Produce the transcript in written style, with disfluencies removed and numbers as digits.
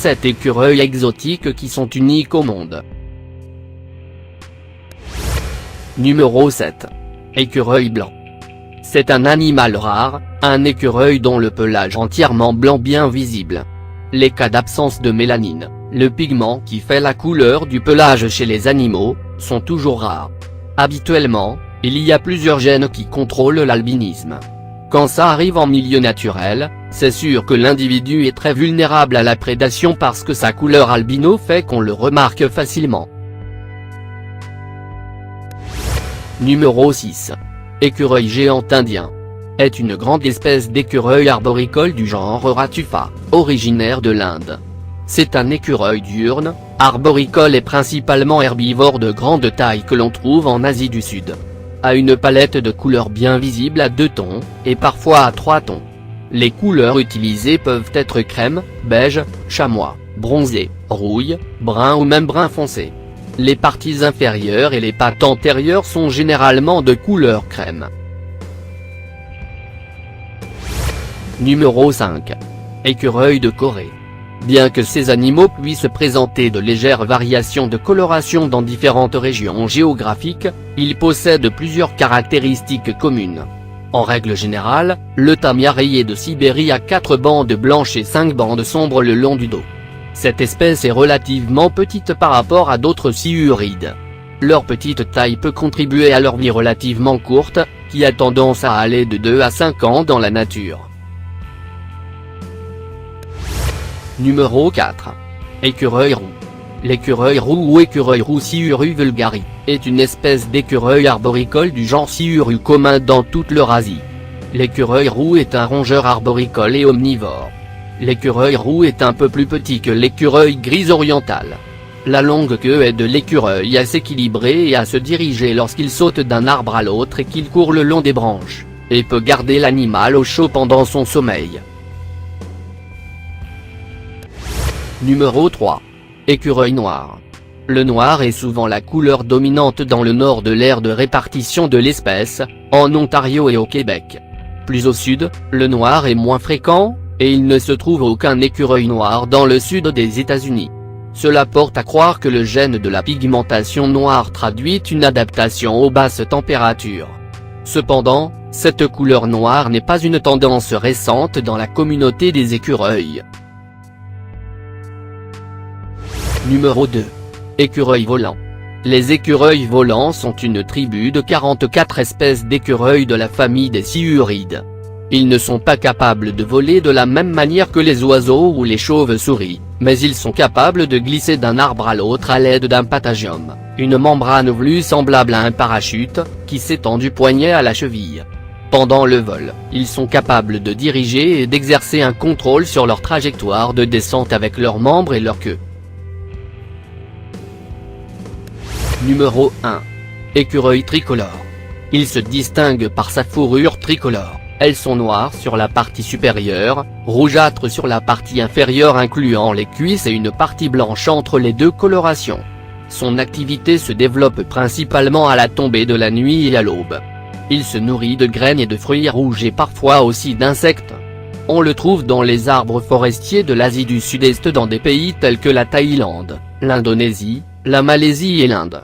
7 écureuils exotiques qui sont uniques au monde. Numéro 7. Écureuil blanc. C'est un animal rare, un écureuil dont le pelage entièrement blanc bien visible. Les cas d'absence de mélanine, le pigment qui fait la couleur du pelage chez les animaux, sont toujours rares. Habituellement, il y a plusieurs gènes qui contrôlent l'albinisme. Quand ça arrive en milieu naturel, c'est sûr que l'individu est très vulnérable à la prédation parce que sa couleur albino fait qu'on le remarque facilement. Numéro 6. Écureuil géant indien. Est une grande espèce d'écureuil arboricole du genre Ratuffa, originaire de l'Inde. C'est un écureuil diurne, arboricole et principalement herbivore de grande taille que l'on trouve en Asie du Sud. A une palette de couleurs bien visible à 2 tons, et parfois à 3 tons. Les couleurs utilisées peuvent être crème, beige, chamois, bronzé, rouille, brun ou même brun foncé. Les parties inférieures et les pattes antérieures sont généralement de couleur crème. Numéro 5. Écureuil de Corée. Bien que ces animaux puissent présenter de légères variations de coloration dans différentes régions géographiques, ils possèdent plusieurs caractéristiques communes. En règle générale, le tamia rayé de Sibérie a 4 bandes blanches et 5 bandes sombres le long du dos. Cette espèce est relativement petite par rapport à d'autres siurides. Leur petite taille peut contribuer à leur vie relativement courte, qui a tendance à aller de 2 à 5 ans dans la nature. Numéro 4. Écureuil roux. L'écureuil roux ou écureuil roux Siuru vulgari, est une espèce d'écureuil arboricole du genre Siuru commun dans toute l'Eurasie. L'écureuil roux est un rongeur arboricole et omnivore. L'écureuil roux est un peu plus petit que l'écureuil gris oriental. La longue queue aide l'écureuil à s'équilibrer et à se diriger lorsqu'il saute d'un arbre à l'autre et qu'il court le long des branches, et peut garder l'animal au chaud pendant son sommeil. Numéro 3. Écureuil noir. Le noir est souvent la couleur dominante dans le nord de l'aire de répartition de l'espèce, en Ontario et au Québec. Plus au sud, le noir est moins fréquent, et il ne se trouve aucun écureuil noir dans le sud des États-Unis. Cela porte à croire que le gène de la pigmentation noire traduit une adaptation aux basses températures. Cependant, cette couleur noire n'est pas une tendance récente dans la communauté des écureuils. Numéro 2. Écureuil volant. Les écureuils volants sont une tribu de 44 espèces d'écureuils de la famille des siurides. Ils ne sont pas capables de voler de la même manière que les oiseaux ou les chauves-souris, mais ils sont capables de glisser d'un arbre à l'autre à l'aide d'un patagium, une membrane velue semblable à un parachute, qui s'étend du poignet à la cheville. Pendant le vol, ils sont capables de diriger et d'exercer un contrôle sur leur trajectoire de descente avec leurs membres et leur queue. Numéro 1. Écureuil tricolore. Il se distingue par sa fourrure tricolore. Elles sont noires sur la partie supérieure, rougeâtres sur la partie inférieure incluant les cuisses et une partie blanche entre les deux colorations. Son activité se développe principalement à la tombée de la nuit et à l'aube. Il se nourrit de graines et de fruits rouges et parfois aussi d'insectes. On le trouve dans les arbres forestiers de l'Asie du Sud-Est dans des pays tels que la Thaïlande, l'Indonésie, la Malaisie et l'Inde.